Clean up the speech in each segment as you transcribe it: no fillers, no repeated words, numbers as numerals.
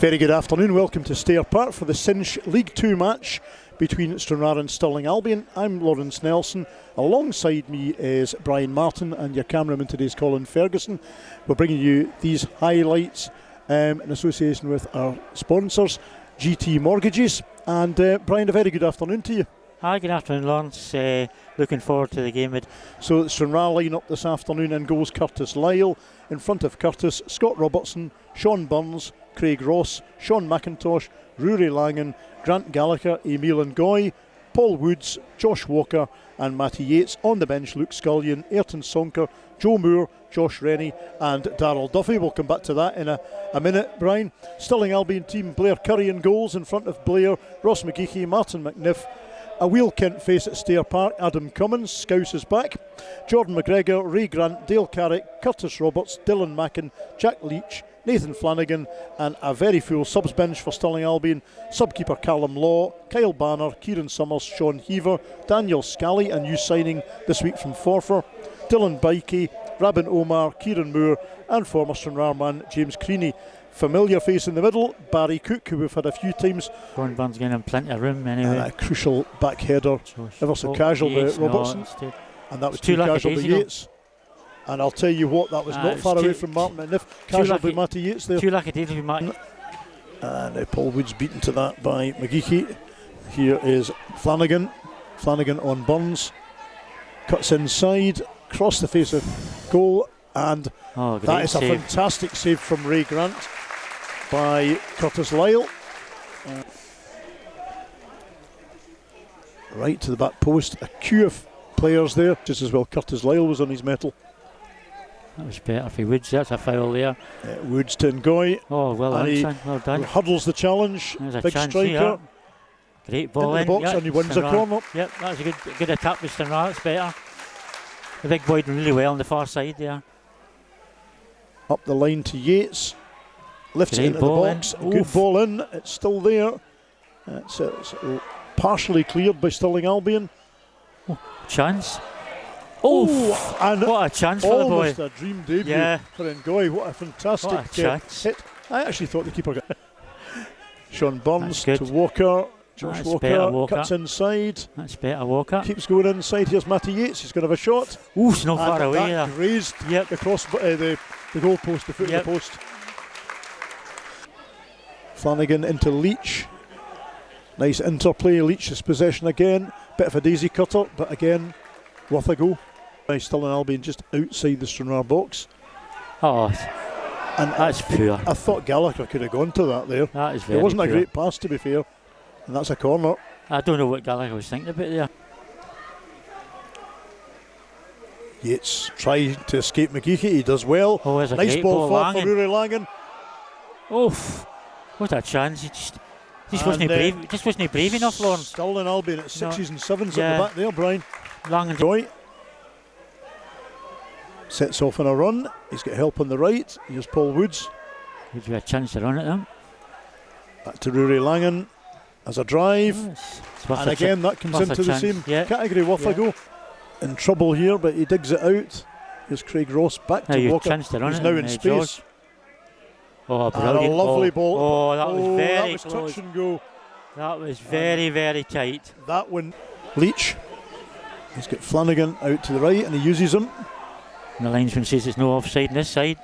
Very good afternoon, welcome to Stair Park for the Cinch League 2 match between Stranraer and Stirling Albion. I'm Lawrence Nelson, alongside me is Brian Martin and your cameraman today is Colin Ferguson. We're bringing you these highlights in association with our sponsors, GT Mortgages. And Brian, a very good afternoon to you. Hi, good afternoon, Lawrence. Looking forward to the game. So the Stranraer line up this afternoon, in goes Curtis Lyle. In front of Curtis, Scott Robertson, Sean Burns, Craig Ross, Sean McIntosh, Rory Langan, Grant Gallagher, Emil Ngoy, Paul Woods, Josh Walker and Matty Yates. On the bench, Luke Scullion, Ayrton Sonker, Joe Moore, Josh Rennie and Darryl Duffy. We'll come back to that in a minute, Brian. Stirling Albion team, Blair Curry in goals. In front of Blair, Ross McGeechy, Martin McNiff. A wheel Kent face at Stair Park, Adam Cummins, Scouse is back. Jordan McGregor, Ray Grant, Dale Carrick, Curtis Roberts, Dylan Mackin, Jack Leach, Nathan Flanagan, and a very full subs bench for Stirling Albion. Subkeeper Callum Law, Kyle Banner, Kieran Summers, Sean Heaver, Daniel Scally, a new signing this week from Forfar, Dylan Bikey, Rabin Omar, Kieran Moore, and former Stranraer man James Creaney. Familiar face in the middle, Barry Cook, who we've had a few times. Ron Burns getting him plenty of room anyway. And a crucial back header, ever so casual by Robertson. And that was too casual by Yates. And I'll tell you what, that was not far away from Martin McNiff. Casual by Matty Yates there. Too lucky to Matty. And Paul Woods beaten to that by McGeechy. Here is Flanagan. Flanagan on Burns. Cuts inside, cross the face of goal, and that is a fantastic save from Ray Grant by Curtis Lyle. Right to the back post, a queue of players there, just as well Curtis Lyle was on his mettle. That was better for Woods, that's a foul there. Woods to Ngoy. Oh, well done, son. Well done. Huddles the challenge, big striker. Here. Great ball into the box, and he wins a corner. Yep, that was a good attack with Stranraer, that's better. The big boy doing really well on the far side there. Up the line to Yates, lifts it into the box, good ball in, it's still there. It's partially cleared by Stirling Albion. Chance. Oh, and what a chance for the boy. Almost a dream debut for Ngoy, what a fantastic hit. I actually thought the keeper got Sean Burns to Walker. Josh Walker cuts inside. That's better, Walker. Keeps going inside. Here's Matty Yates. He's going to have a shot. Ooh, it's not far away there. Grazed across the goal post, the foot of the post. Flanagan into Leach. Nice interplay. Leach's possession again. Bit of a daisy cutter, but again, worth a go. Stirling Albion just outside the Stranraer box. Oh, and that's poor. I thought Gallagher could have gone to that there. That is very It wasn't poor. a great pass, to be fair. And that's a corner. I don't know what Gallagher was thinking about there. Yates trying to escape McGeechy. He does well. Oh, there's a nice great ball ball for Rory Langan. Oh, what a chance! He just wasn't brave. Just wasn't brave enough, Lawrence. Stirling Albion at 6s and 7s at the back there, Brian. Langan. Joy sets off on a run. He's got help on the right. Here's Paul Woods. Gives you a chance to run at them. Back to Rory Langan as a drive. And again, that comes into the same category. Worth a go. In trouble here, but he digs it out. Here's Craig Ross back to Walker. Chance to run He's now in space. George. Oh, brilliant. And a lovely ball. Oh, that was very close. Touch and go. That was very tight. That one. Leach. He's got Flanagan out to the right and he uses him. And the linesman says there's no offside on this side.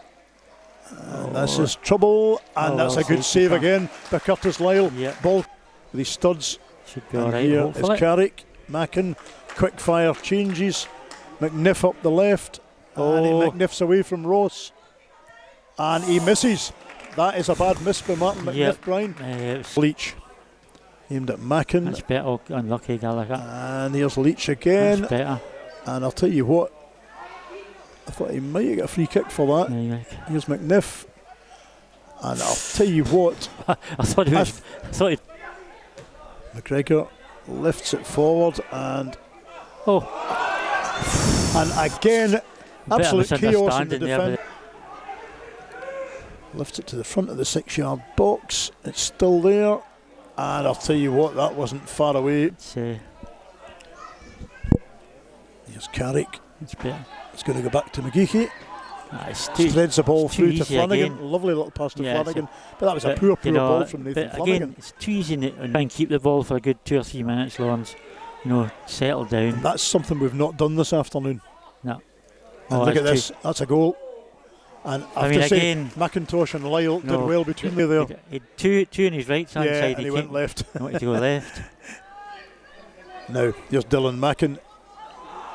And this is trouble. And that's a good save again by Curtis Lyle. Ball with his studs. Should be alright. Here is Carrick. Mackin. Quick fire changes. McNiff up the left. And McNiff's away from Ross. And he misses. That is a bad miss by Martin McNiff, Brian. Leach. Aimed at Mackin. That's better. Unlucky Gallagher. And here's Leach again. That's better. And I'll tell you what, I thought he might get a free kick for that. Here's McNiff. And I'll tell you what, I thought he McGregor lifts it forward and again absolute chaos in the defence. Lifts it to the front of the 6-yard box. It's still there, and I'll tell you what, that wasn't far away. Here's Carrick. It's better. It's going to go back to McGeechy. Threads the ball through to Flanagan. Again. Lovely little pass to Flanagan. But that was a But, poor you know, ball from Nathan but Flanagan. again, it's too easy to try and keep the ball for a good 2 or 3 minutes, Lawrence. You know, settle down. And that's something we've not done this afternoon. No. And look at this. That's a goal. And I have to say, again, McIntosh and Lyle did well between me there. He had two on his right hand side. And he went left. He wanted to go left. Now, here's Dylan Mackin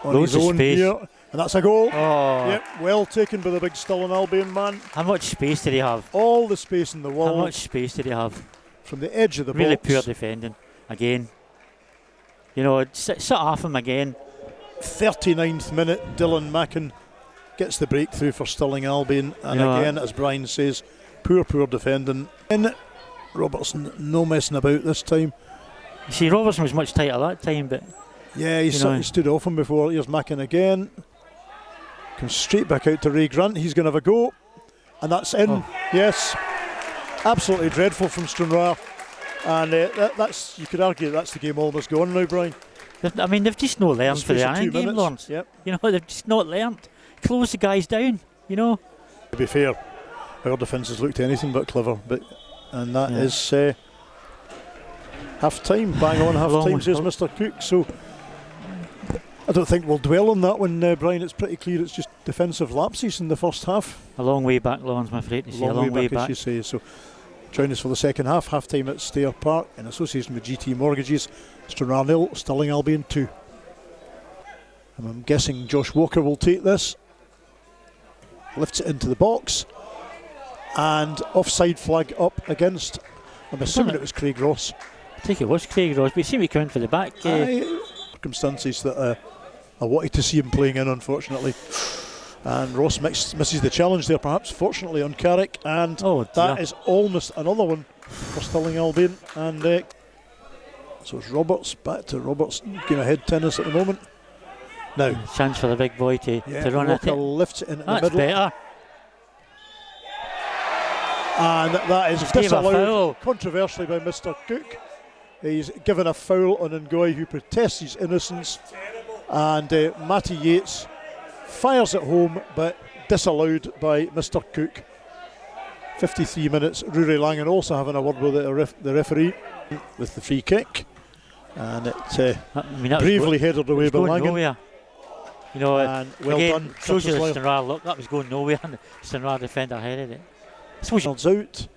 on Loads his of own space. here. And that's a goal. Oh. Yep, well taken by the big Stirling Albion man. How much space did he have? All the space in the world. How much space did he have? From the edge of the really box. Poor defending. Again. You know, sit off him again. 39th minute, Dylan Mackin gets the breakthrough for Stirling Albion. And again, as Brian says, poor defending. And Robertson, no messing about this time. You see, Robertson was much tighter that time, but... Yeah, he stood off him before. Here's Mackin again. Comes straight back out to Ray Grant. He's going to have a go. And that's in. Oh. Yes. Absolutely dreadful from Stranraer. And that's, you could argue that's the game almost gone now, Brian. I mean, they've just not learned for the iron game, Lawrence. Yep. You know, they've just not learned. Close the guys down, you know. To be fair, our defence has looked anything but clever. And that is half time. Bang on half time, says Mr. Cook. So I don't think we'll dwell on that one, Brian. It's pretty clear it's just defensive lapses in the first half. A long way back, Lawrence, I'm afraid to say. A long way back, as you say. So join us for the second half. Half time at Stair Park in association with GT Mortgages. Stranraer 0, Stirling Albion 2. And I'm guessing Josh Walker will take this. Lifts it into the box. And offside flag up against, I'm assuming it was Craig Ross. I think it was Craig Ross, but he seemed to come in for the back. Circumstances that I wanted to see him playing in, unfortunately. And Ross misses the challenge there, perhaps, fortunately, on Carrick. And that is almost another one for Stirling Albion. And so it's Roberts, back to Robertson, game ahead tennis at the moment. Now, chance for the big boy to run at it. Lifts it in the middle. That's better. And that is disallowed controversially by Mr. Cook. He's given a foul on Ngoy, who protests his innocence. And Matty Yates fires it home, but disallowed by Mr. Cook. 53 minutes. Rory Langan also having a word with the referee with the free kick. And it bravely headed away by Langan. Nowhere. You know, and well done. Shows you the Stranraer look. That was going nowhere, and the Stranraer defender headed it. Out.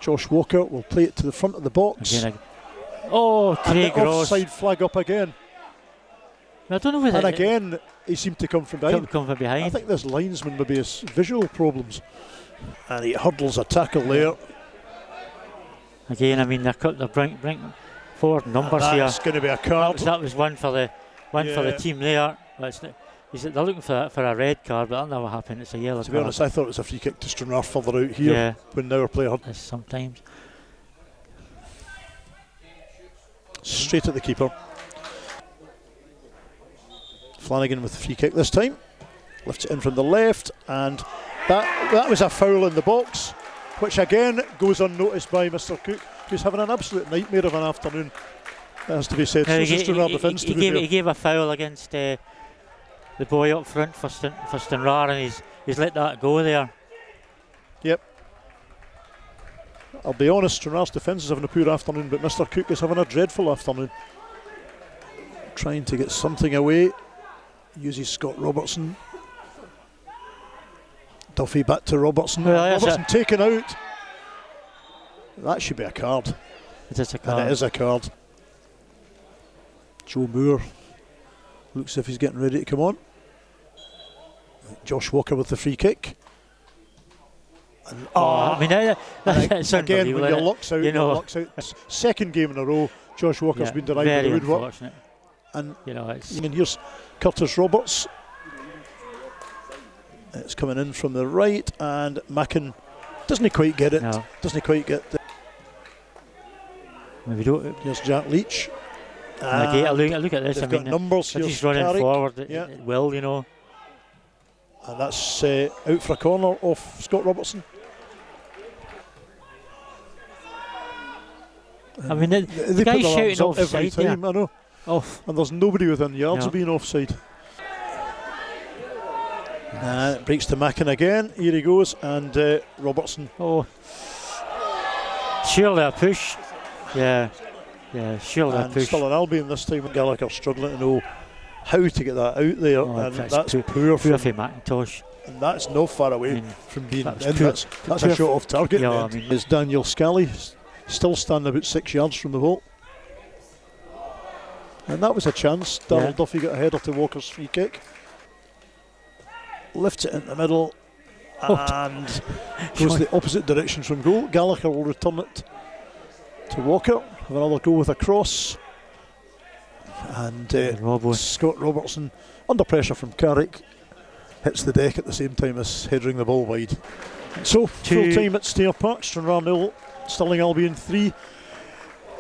Josh Walker will play it to the front of the box. Again. Oh, Craig Ross. Offside flag up again. I don't know whether. And again, he seemed to come from behind. Come from behind. I think this linesman maybe has visual problems. And he hurdles a tackle there. Again, I mean, they're bringing forward numbers here. That's going to be a card. That was one for the team there. They're looking for a red card, but that'll never happen. It's a yellow card. To be honest, I thought it was a free kick to Stranraer further out here when our player had. Sometimes. Straight at the keeper. Flanagan with the free kick this time. Lifts it in from the left, and that was a foul in the box, which again goes unnoticed by Mr. Cook, who's having an absolute nightmare of an afternoon. That has to be said. He gave a foul against the boy up front for Stranraer, and he's let that go there. Yep. I'll be honest, Stranraer's defence is having a poor afternoon, but Mr. Cook is having a dreadful afternoon. Trying to get something away. Uses Scott Robertson. Duffy back to Robertson. Robertson taken out. That should be a card. It is a card. And it is a card. Joe Moore looks as if he's getting ready to come on. Josh Walker with the free kick. And, I mean, that's again, when you're locks out, you know. locks out. Second game in a row, Josh Walker's been denied with the woodwork. And you know, and here's Curtis Roberts. It's coming in from the right, and Mackin doesn't quite get it. No. Doesn't quite get it. Maybe don't. Here's Jack Leach. Look at this. I mean, numbers. He's running Carrick forward. It will, you know. And that's out for a corner off Scott Robertson. I mean, the guy's shouting offside every time. I know. Off. And there's nobody within yards of being offside. It breaks to Mackin again. Here he goes, and Robertson. Oh, surely a push. Yeah, surely a And push. still an Albion this time. Gallagher struggling to know how to get that out there, and that's poor for from McIntosh. And that's not far away from being in. That's a shot off target. Yeah, I mean, is Daniel Scally still standing about 6 yards from the ball. And that was a chance. Darrell Duffy got a header to Walker's free kick. Lifts it in the middle and goes the opposite direction from goal. Gallagher will return it to Walker. Have another go with a cross. And Scott Robertson, under pressure from Carrick, hits the deck at the same time as headering the ball wide. So, full time at Stair Park, Stranraer 0, Stirling Albion 3.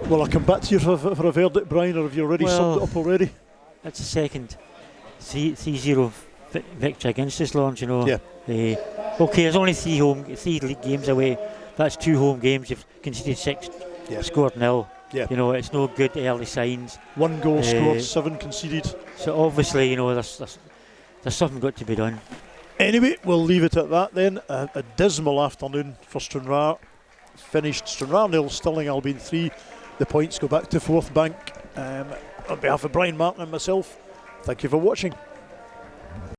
Will I come back to you for a verdict, Brian, or have you already summed it up already? That's a second 3-0 victory against us, Lawrence, you know. Yeah. Okay, there's only three league games away. That's 2 home games. You've conceded 6, scored 0. Yeah. You know, it's no good early signs. 1 goal scored, 7 conceded. So obviously, you know, there's something got to be done. Anyway, we'll leave it at that then. A dismal afternoon for Stranraer. Finished Stranraer 0, Stirling Albion 3. The points go back to Fourth Bank. On behalf of Brian Martin and myself, thank you for watching.